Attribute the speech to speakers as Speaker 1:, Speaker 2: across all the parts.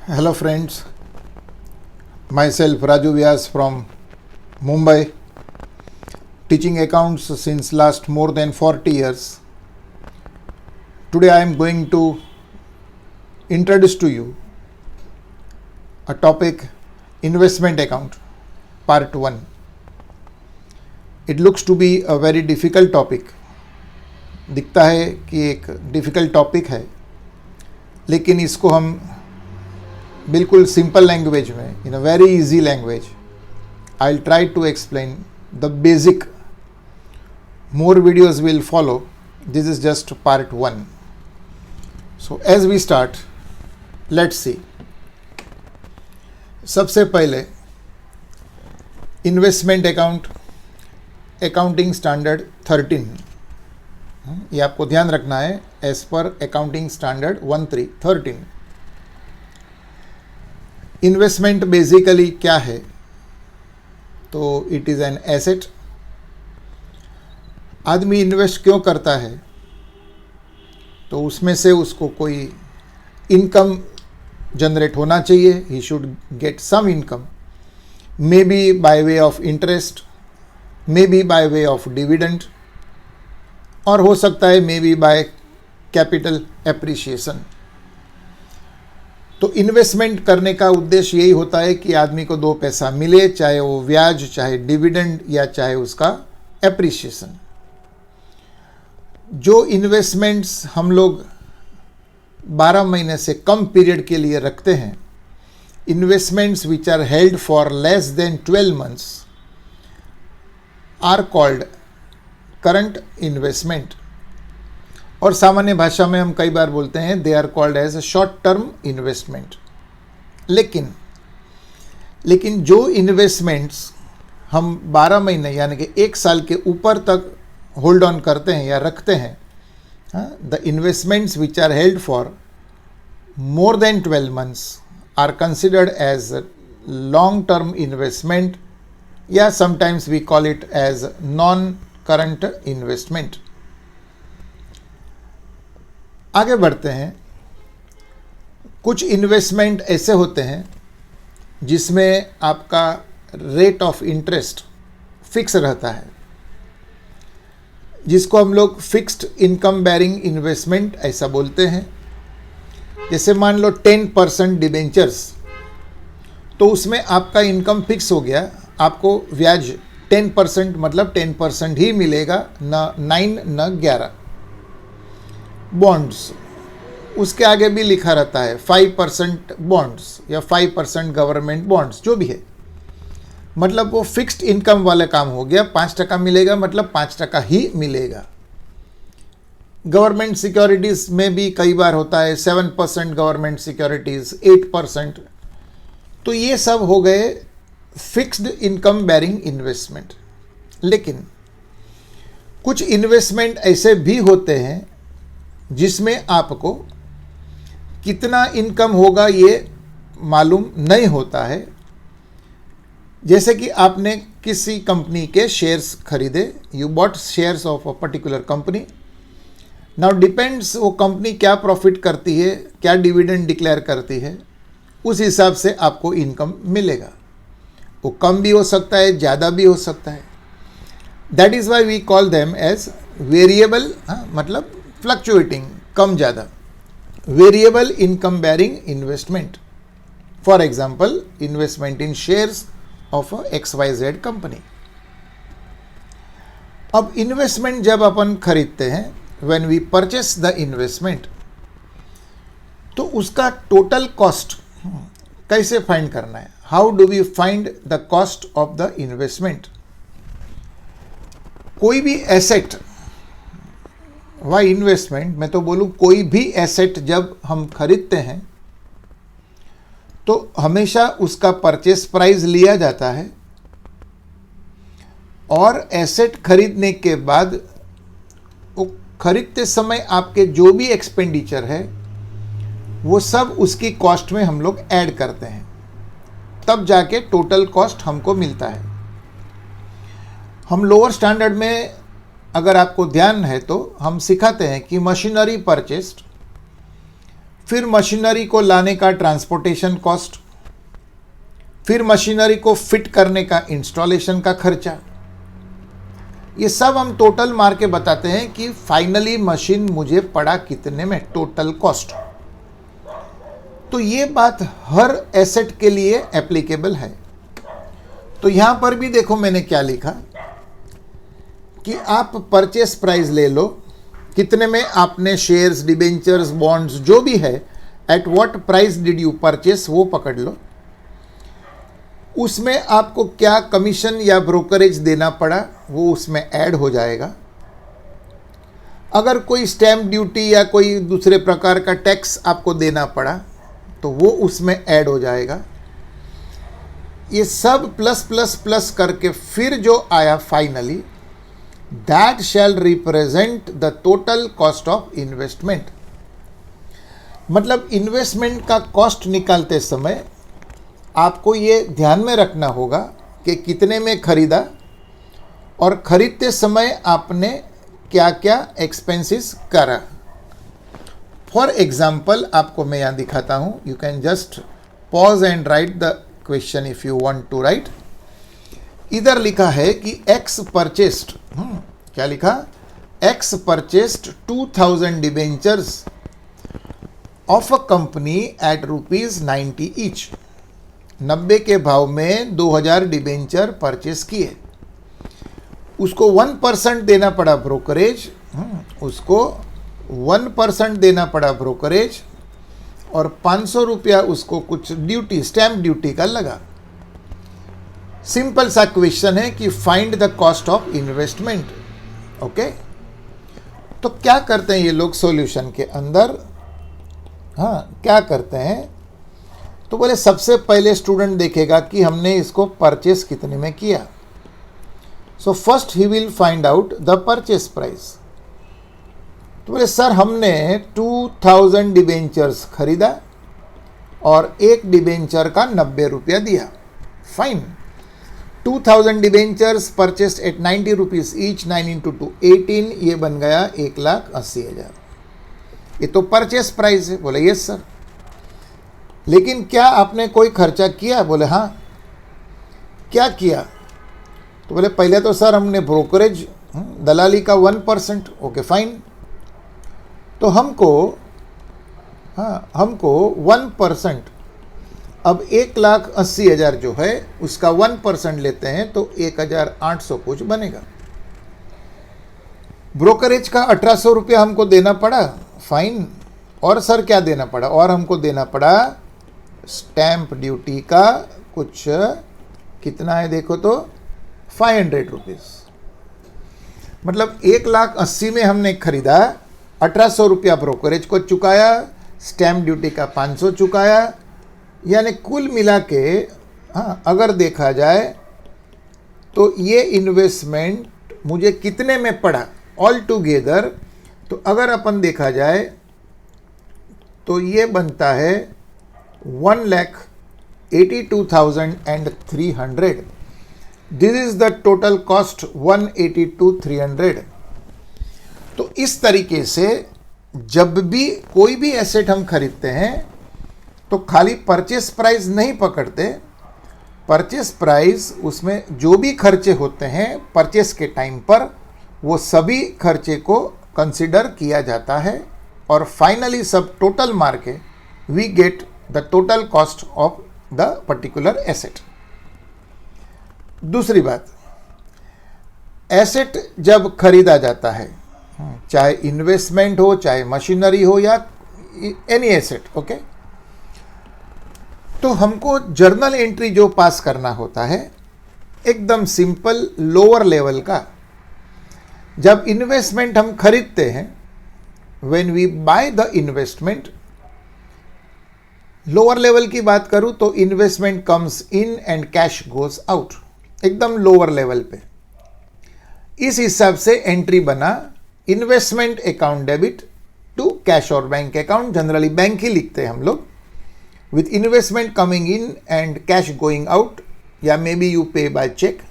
Speaker 1: Hello friends, myself Raju Vyas from Mumbai, teaching accounts since last more than 40 years. Today I am going to introduce to you a topic, investment account, part 1. It looks to be a very difficult topic. दिखता है कि एक difficult topic है, लेकिन इसको हम बिल्कुल simple language में, in a very easy language, I will try to explain the basic. More videos will follow. This is just part 1. So as we start, let's see. सबसे पहले इन्वेस्टमेंट अकाउंट, अकाउंटिंग स्टैंडर्ड 13, ये आपको ध्यान रखना है. As per accounting standard 13. Investment basically क्या है? तो इट इज़ एन एसेट. आदमी इन्वेस्ट क्यों करता है? तो उसमें से उसको कोई इनकम जनरेट होना चाहिए. He should get some income, maybe by way of interest, maybe by way of dividend, और हो सकता है maybe by capital appreciation. तो इन्वेस्टमेंट करने का उद्देश्य यही होता है कि आदमी को दो पैसा मिले, चाहे वो ब्याज, चाहे डिविडेंड, या चाहे उसका एप्रिसिएशन. जो इन्वेस्टमेंट्स हम लोग 12 महीने से कम पीरियड के लिए रखते हैं, investments which are held for less than 12 months are called current investment. और सामान्य भाषा में हम कई बार बोलते हैं they are called as short term investment. लेकिन जो इन्वेस्टमेंट्स हम 12 महीने यानी कि 1 साल के ऊपर तक होल्ड ऑन करते हैं या रखते हैं, the investments which are held for more than 12 months are considered as long term investment, या sometimes we call it as non current investment. आगे बढ़ते हैं. कुछ इन्वेस्टमेंट ऐसे होते हैं जिसमें आपका रेट ऑफ इंटरेस्ट फिक्स रहता है, जिसको हम लोग फिक्स्ड इनकम बेरिंग इन्वेस्टमेंट ऐसा बोलते हैं. जैसे मान लो 10% डिबेंचर्स, तो उसमें आपका इनकम फिक्स हो गया, आपको ब्याज 10% मतलब 10% ही मिलेगा, न 9 न 11. बॉन्ड्स, उसके आगे भी लिखा रहता है 5% बॉन्ड्स या 5% गवर्नमेंट बॉन्ड्स, जो भी है, मतलब वो फिक्स्ड इनकम वाला काम हो गया. 5% मिलेगा मतलब 5% ही मिलेगा. गवर्नमेंट सिक्योरिटीज़ में भी कई बार होता है 7% गवर्नमेंट सिक्योरिटीज़, 8%. तो ये सब हो गए फिक्स्ड इनकम बेरिंग इन्वेस्टमेंट. लेकिन कुछ इन्वेस्टमेंट ऐसे भी होते हैं जिसमें आपको कितना इनकम होगा ये मालूम नहीं होता है. जैसे कि आपने किसी कंपनी के शेयर्स खरीदे, you bought shares of a particular company. Now depends वो कंपनी क्या प्रॉफिट करती है, क्या डिविडेंड डिक्लेयर करती है, उस हिसाब से आपको इनकम मिलेगा. वो कम भी हो सकता है, ज़्यादा भी हो सकता है. That is why we call them as variable, मतलब फ्लक्चुएटिंग, कम ज़्यादा, variable income bearing investment. For example, investment in shares of XYZ company. अब इन्वेस्टमेंट जब अपन खरीदते हैं, when we purchase the investment, तो उसका टोटल कॉस्ट कैसे फाइंड करना है? How do we find the cost of the investment? कोई भी एसेट, वाई इन्वेस्टमेंट, मैं तो बोलूँ कोई भी एसेट जब हम खरीदते हैं तो हमेशा उसका परचेस प्राइस लिया जाता है, और एसेट खरीदने के बाद वो खरीदते समय आपके जो भी एक्सपेंडिचर है वो सब उसकी कॉस्ट में हम लोग ऐड करते हैं, तब जाके टोटल कॉस्ट हमको मिलता है. हम लोअर स्टैंडर्ड में, अगर आपको ध्यान है तो, हम सिखाते हैं कि मशीनरी परचेस्ड फिर मशीनरी को लाने का ट्रांसपोर्टेशन कॉस्ट, फिर मशीनरी को फिट करने का इंस्टॉलेशन का खर्चा। ये सब हम टोटल मार के बताते हैं कि फाइनली मशीन मुझे पड़ा कितने में, टोटल कॉस्ट। तो ये बात हर एसेट के लिए एप्लीकेबल है। तो यहां पर भी देखो मैंने क्या लिखा कि आप परचेस प्राइस ले लो, कितने में आपने शेयर्स, डिबेंचर्स, बॉन्ड्स जो भी है, at what price did you purchase, वो पकड़ लो। उसमें आपको क्या कमीशन या ब्रोकरेज देना पड़ा वो उसमें ऐड हो जाएगा। अगर कोई स्टैम्प ड्यूटी या कोई दूसरे प्रकार का टैक्स आपको देना पड़ा तो वो उसमें ऐड हो जाएगा। ये सब प्लस प्लस प्लस करके फिर जो आया finally, that shell represent the total cost of investment. मतलब इन्वेस्टमेंट का कॉस्ट निकालते समय आपको ये ध्यान में रखना होगा कि कितने में खरीदा और खरीदते समय आपने क्या क्या एक्सपेंसेस करा। फॉर एग्जाम्पल आपको मैं यहाँ दिखाता हूँ, you can just pause and write the question if you want to write. इधर लिखा है कि एक्स परचेस्ड, क्या लिखा, X purchased 2000 debentures of a company at ₹90 each. 90 के भाव में 2000 डिबेंचर परचेस किए। उसको 1% देना पड़ा ब्रोकरेज, उसको 1% देना पड़ा ब्रोकरेज और 500 रुपया उसको कुछ ड्यूटी, स्टैम्प ड्यूटी का लगा। सिंपल सा क्वेश्चन है कि find the cost of investment. Okay, तो क्या करते हैं ये लोग सॉल्यूशन के अंदर, हाँ क्या करते हैं, तो बोले सबसे पहले स्टूडेंट देखेगा कि हमने इसको परचेस कितने में किया। So first he will find out the purchase price. तो बोले सर हमने 2000 डिबेंचर्स खरीदा और एक डिबेंचर का 90 रुपया दिया। Fine, 2000 debentures purchased at 90 rupees each, 9 into 2 18, ये बन गया 1,80,000। ये तो परचेस प्राइस है। बोले यस सर, लेकिन क्या आपने कोई खर्चा किया? बोले हाँ। क्या किया? तो बोले पहले तो सर हमने ब्रोकरेज, दलाली का 1%। ओके फाइन, तो हमको 1%, अब 1,80,000 जो है उसका 1% लेते हैं तो 1,800 कुछ बनेगा। ब्रोकरेज का 1,800 रुपया हमको देना पड़ा। फाइन, और सर क्या देना पड़ा? और हमको देना पड़ा स्टैम्प ड्यूटी का कुछ, कितना है देखो तो 500 रुपीज़। मतलब 1,80,000 में हमने खरीदा, 1,800 रुपया ब्रोकरेज को चुकाया, स्टैम्प ड्यूटी का 500 चुकाया, यानी कुल मिला के अगर देखा जाए तो ये इन्वेस्टमेंट मुझे कितने में पड़ा ऑल टुगेदर। तो अगर अपन देखा जाए तो ये बनता है 1,82,300। This is the total cost 182,300। तो इस तरीके से जब भी कोई भी एसेट हम खरीदते हैं तो खाली परचेस प्राइस नहीं पकड़ते। परचेस प्राइस, उसमें जो भी खर्चे होते हैं परचेस के टाइम पर, वो सभी खर्चे को कंसिडर किया जाता है और फाइनली सब टोटल मार के we get the total cost of the particular asset. दूसरी बात, एसेट जब खरीदा जाता है, चाहे इन्वेस्टमेंट हो, चाहे मशीनरी हो या एनी एसेट, ओके, तो हमको जर्नल एंट्री जो पास करना होता है एकदम सिंपल लोअर लेवल का। जब इन्वेस्टमेंट हम खरीदते हैं, when we buy the investment, lower level की बात करूं तो investment comes in and cash goes out, एकदम लोअर लेवल पे। इस हिसाब से एंट्री बना investment account debit to cash और बैंक अकाउंट। जनरली बैंक ही लिखते हैं हम लोग, with investment coming in and cash going out, या maybe you pay by cheque.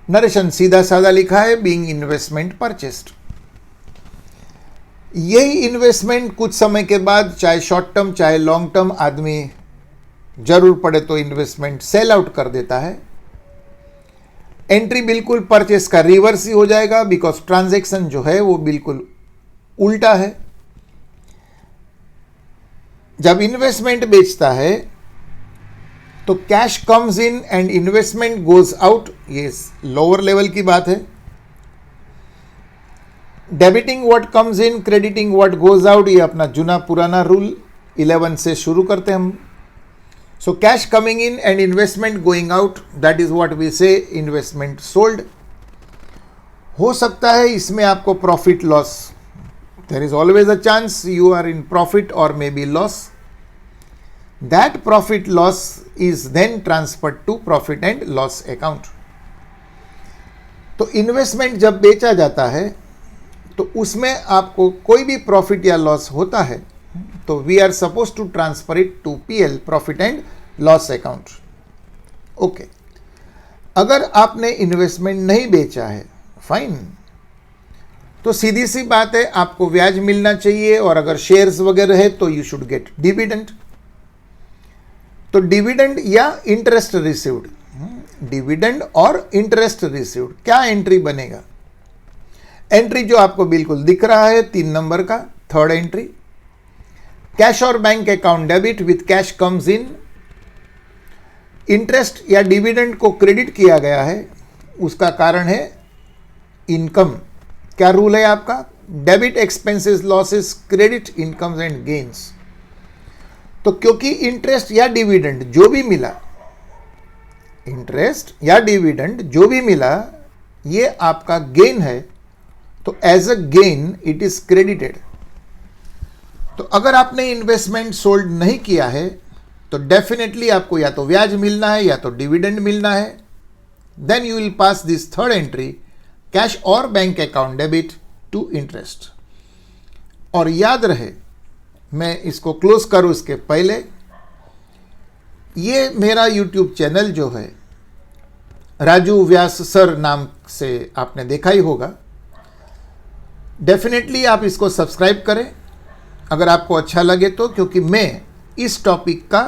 Speaker 1: Narration सीधा साधा लिखा है, बीइंग इन्वेस्टमेंट परचेस्ड। यही इन्वेस्टमेंट कुछ समय के बाद, चाहे शॉर्ट टर्म चाहे लॉन्ग टर्म, आदमी जरूर पड़े तो इन्वेस्टमेंट सेल आउट कर देता है। एंट्री बिल्कुल परचेस का रिवर्स ही हो जाएगा, बिकॉज ट्रांजैक्शन जो है वो बिल्कुल उल्टा है। जब इन्वेस्टमेंट बेचता है तो cash comes in and investment goes out, ये लोअर लेवल की बात है। Debiting what comes in, crediting what goes out, ये अपना जुना पुराना रूल 11 से शुरू करते हैं हम। So cash coming in and investment going out, that is what we say investment sold. हो सकता है इसमें आपको profit loss, there is always a chance you are in profit or maybe loss. That profit loss is then transferred to profit and loss account. तो investment जब बेचा जाता है तो उसमें आपको कोई भी प्रॉफिट या लॉस होता है तो we are suppose to transfer it to PL, profit and loss account. Okay, अगर आपने इन्वेस्टमेंट नहीं बेचा है, फाइन, तो सीधी सी बात है आपको ब्याज मिलना चाहिए, और अगर शेयर्स वगैरह है तो यू शुड गेट डिविडेंड। तो डिविडेंड या इंटरेस्ट रिसीव्ड, डिविडेंड और इंटरेस्ट रिसीव्ड, क्या एंट्री बनेगा? एंट्री जो आपको बिल्कुल दिख रहा है 3 नंबर का, थर्ड एंट्री, कैश और bank account debit with cash comes in. Interest या डिविडेंड को क्रेडिट किया गया है, उसका कारण है इनकम। क्या रूल है आपका? Debit expenses losses, credit incomes and gains. तो क्योंकि इंटरेस्ट या डिविडेंड जो भी मिला, इंटरेस्ट या डिविडेंड जो भी मिला ये आपका गेन है, तो as a gain it is credited. तो अगर आपने इन्वेस्टमेंट सोल्ड नहीं किया है तो डेफिनेटली आपको या तो ब्याज मिलना है या तो डिविडेंड मिलना है। Then you will pass this third entry, cash और bank account debit to interest. और याद रहे, मैं इसको क्लोज करूं इसके पहले, ये मेरा यूट्यूब चैनल जो है राजू व्यास सर नाम से आपने देखा ही होगा, डेफिनेटली आप इसको सब्सक्राइब करें अगर आपको अच्छा लगे तो, क्योंकि मैं इस टॉपिक का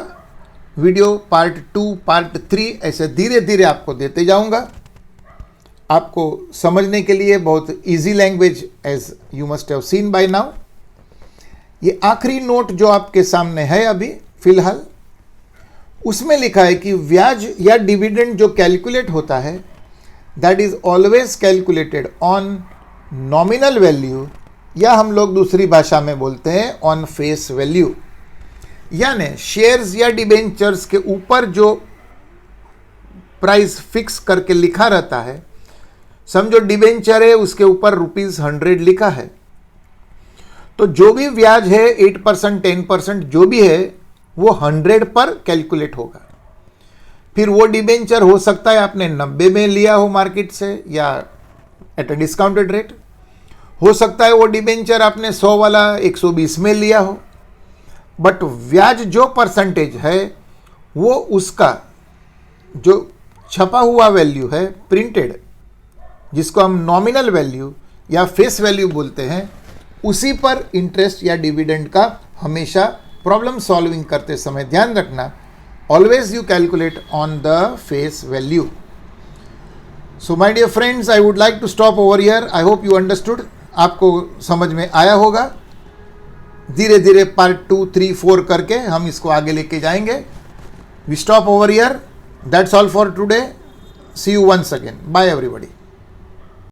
Speaker 1: वीडियो पार्ट 2, पार्ट 3 ऐसे धीरे धीरे आपको देते जाऊंगा, आपको समझने के लिए बहुत easy language, as you must have seen by now. ये आखिरी नोट जो आपके सामने है अभी फिलहाल, उसमें लिखा है कि ब्याज या डिविडेंड जो कैलकुलेट होता है that is always calculated on nominal value, या हम लोग दूसरी भाषा में बोलते हैं ऑन फेस वैल्यू। यानी शेयर्स या डिबेंचर्स के ऊपर जो प्राइस फिक्स करके लिखा रहता है, समझो डिबेंचर है उसके ऊपर ₹100 लिखा है, तो जो भी ब्याज है 8%, 10% जो भी है वो 100 पर कैलकुलेट होगा। फिर वो डिबेंचर हो सकता है आपने 90 में लिया हो मार्केट से या एट अ डिस्काउंटेड रेट, हो सकता है वो डिबेंचर आपने 100 वाला 120 में लिया हो, बट ब्याज जो परसेंटेज है वो उसका जो छपा हुआ वैल्यू है प्रिंटेड, जिसको हम नॉमिनल वैल्यू या फेस वैल्यू बोलते हैं, उसी पर इंटरेस्ट या डिविडेंड का हमेशा प्रॉब्लम सॉल्विंग करते समय ध्यान रखना, always you calculate on the face value. So my dear friends, I would like to stop over here. I hope you understood, आपको समझ में आया होगा। धीरे धीरे पार्ट 2, 3, 4 करके हम इसको आगे लेके जाएंगे। We stop over here, that's all for today, see you once again, bye everybody.